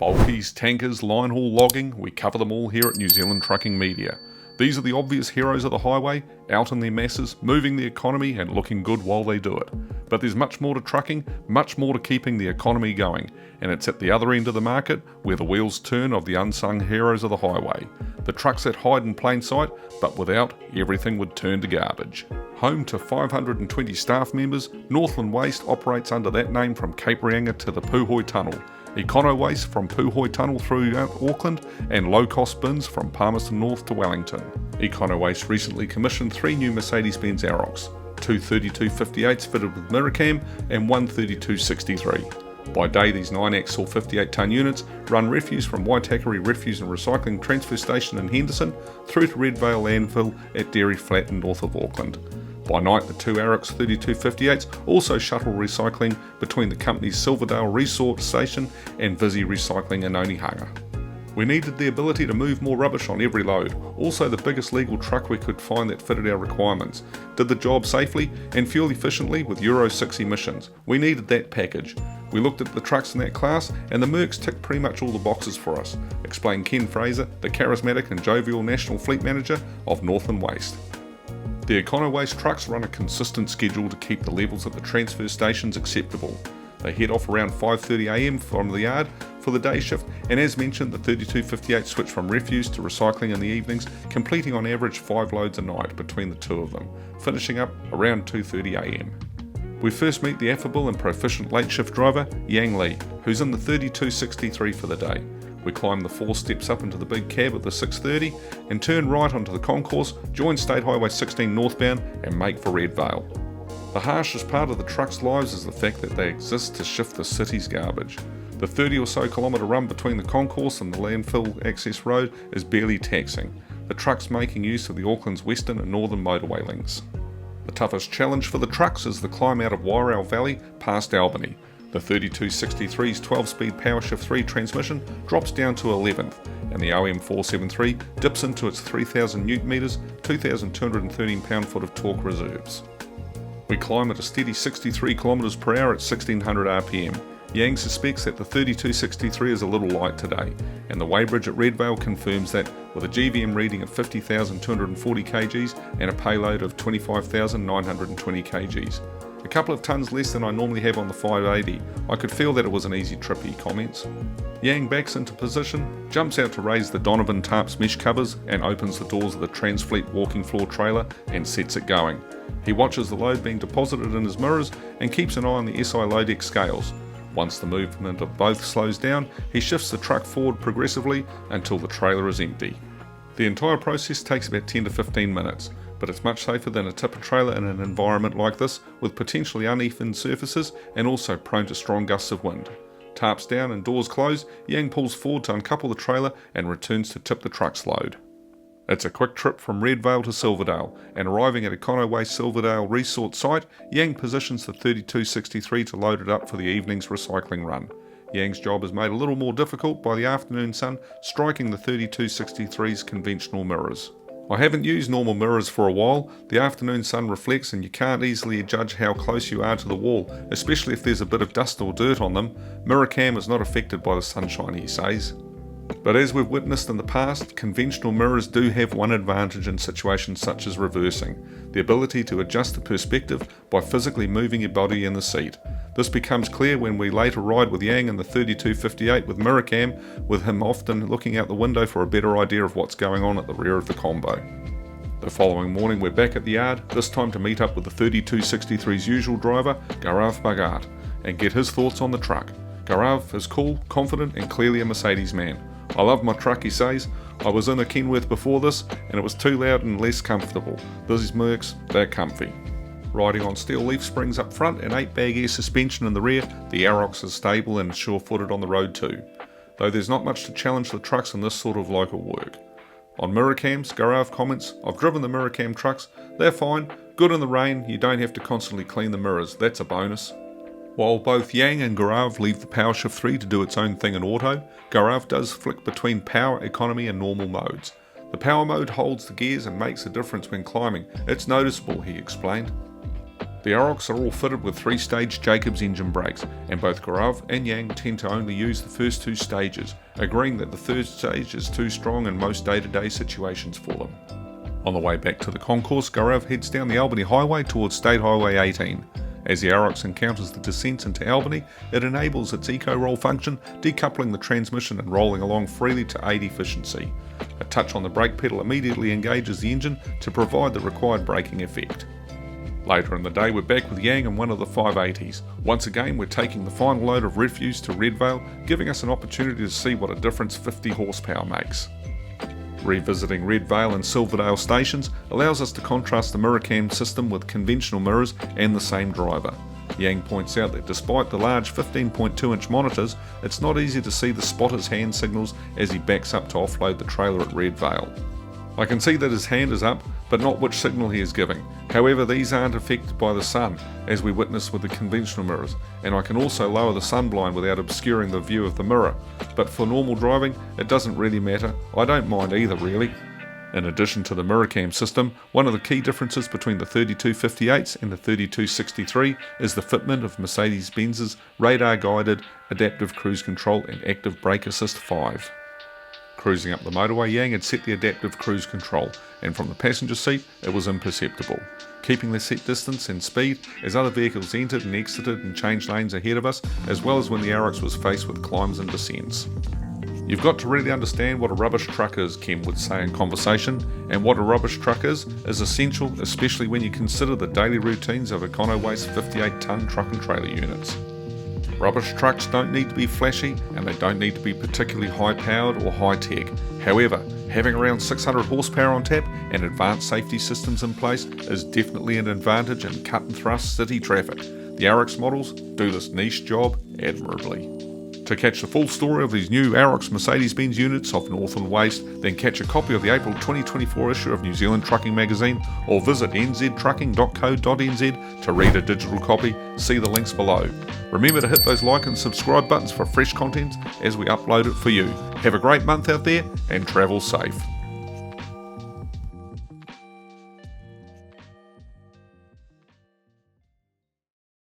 Bulkies, tankers, line haul logging, we cover them all here at New Zealand Trucking Media. These are the obvious heroes of the highway, out in their masses, moving the economy and looking good while they do it. But there's much more to trucking, much more to keeping the economy going, and it's at the other end of the market where the wheels turn of the unsung heroes of the highway. The trucks that hide in plain sight, but without, everything would turn to garbage. Home to 520 staff members, Northland Waste operates under that name from Cape Reinga to the Puhoi Tunnel. Econowaste from Puhoi Tunnel through Auckland, and low-cost bins from Palmerston North to Wellington. Econowaste recently commissioned 3 new Mercedes-Benz Arocs, 2 3258s fitted with MirrorCam and 1 3263. By day, these 9-axle 58-tonne units run refuse from Waitakere Refuse and Recycling Transfer Station in Henderson through to Redvale Landfill at Dairy Flat north of Auckland. By night, the 2 Arocs 3258s also shuttle recycling between the company's Silverdale Resort Station and Visi Recycling in Onehunga. We needed the ability to move more rubbish on every load, also the biggest legal truck we could find that fitted our requirements, did the job safely and fuel efficiently with Euro 6 emissions. We needed that package. We looked at the trucks in that class and the Mercs ticked pretty much all the boxes for us, explained Ken Fraser, the charismatic and jovial National Fleet Manager of Northland Waste. The Econowaste trucks run a consistent schedule to keep the levels at the transfer stations acceptable. They head off around 5:30am from the yard for the day shift, and as mentioned, the 3258 switch from refuse to recycling in the evenings, completing on average 5 loads a night between the two of them, finishing up around 2:30am. We first meet the affable and proficient late shift driver, Yang Lee, who's in the 3263 for the day. We climb the 4 steps up into the big cab at the 6:30 and turn right onto the concourse, join State Highway 16 northbound and make for Redvale. The harshest part of the truck's lives is the fact that they exist to shift the city's garbage. The 30 or so kilometre run between the concourse and the landfill access road is barely taxing, the trucks making use of the Auckland's western and northern motorway links. The toughest challenge for the trucks is the climb out of Wairau Valley past Albany. The 3263's 12-speed PowerShift 3 transmission drops down to 11th, and the OM473 dips into its 3,000 Nm, 2,213 pound-foot of torque reserves. We climb at a steady 63 km per hour at 1600 RPM. Yang suspects that the 3263 is a little light today, and the weighbridge at Redvale confirms that with a GVM reading of 50,240 kgs and a payload of 25,920 kgs. A couple of tonnes less than I normally have on the 580. I could feel that it was an easy trip, he comments. Yang backs into position, jumps out to raise the Donovan tarps mesh covers and opens the doors of the Transfleet walking floor trailer and sets it going. He watches the load being deposited in his mirrors and keeps an eye on the SI Loadex scales. Once the movement of both slows down, he shifts the truck forward progressively until the trailer is empty. The entire process takes about 10 to 15 minutes. But it's much safer than a tipper trailer in an environment like this with potentially uneven surfaces and also prone to strong gusts of wind. Tarps down and doors closed, Yang pulls forward to uncouple the trailer and returns to tip the truck's load. It's a quick trip from Redvale to Silverdale, and arriving at Econowaste Silverdale Resort site, Yang positions the 3263 to load it up for the evening's recycling run. Yang's job is made a little more difficult by the afternoon sun striking the 3263's conventional mirrors. I haven't used normal mirrors for a while. The afternoon sun reflects and you can't easily judge how close you are to the wall, especially if there's a bit of dust or dirt on them. MirrorCam is not affected by the sunshine, he says. But as we've witnessed in the past, conventional mirrors do have one advantage in situations such as reversing, the ability to adjust the perspective by physically moving your body in the seat. This becomes clear when we later ride with Yang in the 3258 with MirrorCam, with him often looking out the window for a better idea of what's going on at the rear of the combo. The following morning we're back at the yard, this time to meet up with the 3263's usual driver, Gaurav Bhagat, and get his thoughts on the truck. Gaurav is cool, confident and clearly a Mercedes man. I love my truck, he says. I was in a Kenworth before this and it was too loud and less comfortable. These Mercs, they're comfy. Riding on steel leaf springs up front and 8-bag air suspension in the rear, the Arocs is stable and sure-footed on the road too. Though there's not much to challenge the trucks in this sort of local work. On MirrorCams, Gaurav comments, I've driven the MirrorCam trucks, they're fine, good in the rain, you don't have to constantly clean the mirrors, that's a bonus. While both Yang and Gaurav leave the PowerShift 3 to do its own thing in auto, Gaurav does flick between power, economy and normal modes. The power mode holds the gears and makes a difference when climbing, it's noticeable, he explained. The Arocs are all fitted with 3-stage Jacobs engine brakes, and both Gaurav and Yang tend to only use the first 2 stages, agreeing that the 3rd stage is too strong in most day-to-day situations for them. On the way back to the concourse, Gaurav heads down the Albany Highway towards State Highway 18. As the Arocs encounters the descent into Albany, it enables its eco-roll function, decoupling the transmission and rolling along freely to aid efficiency. A touch on the brake pedal immediately engages the engine to provide the required braking effect. Later in the day, we're back with Yang in one of the 580s. Once again, we're taking the final load of refuse to Redvale, giving us an opportunity to see what a difference 50 horsepower makes. Revisiting Redvale and Silverdale stations allows us to contrast the MirrorCam system with conventional mirrors and the same driver. Yang points out that despite the large 15.2-inch monitors, it's not easy to see the spotter's hand signals as he backs up to offload the trailer at Redvale. I can see that his hand is up, but not which signal he is giving. However, these aren't affected by the sun, as we witnessed with the conventional mirrors, and I can also lower the sunblind without obscuring the view of the mirror. But for normal driving, it doesn't really matter. I don't mind either really. In addition to the MirrorCam system, one of the key differences between the 3258s and the 3263 is the fitment of Mercedes-Benz's radar-guided adaptive cruise control and active brake assist 5. Cruising up the motorway, Yang had set the adaptive cruise control, and from the passenger seat it was imperceptible, keeping the set distance and speed as other vehicles entered and exited and changed lanes ahead of us, as well as when the Arocs was faced with climbs and descents. You've got to really understand what a rubbish truck is, Ken would say in conversation, and what a rubbish truck is essential, especially when you consider the daily routines of Econowaste 58-tonne truck and trailer units. Rubbish trucks don't need to be flashy, and they don't need to be particularly high-powered or high-tech. However, having around 600 horsepower on tap and advanced safety systems in place is definitely an advantage in cut-and-thrust city traffic. The Arocs models do this niche job admirably. To catch the full story of these new Arocs Mercedes-Benz units off Northern Waste, then catch a copy of the April 2024 issue of New Zealand Trucking Magazine, or visit nztrucking.co.nz to read a digital copy. See the links below. Remember to hit those like and subscribe buttons for fresh content as we upload it for you. Have a great month out there and travel safe.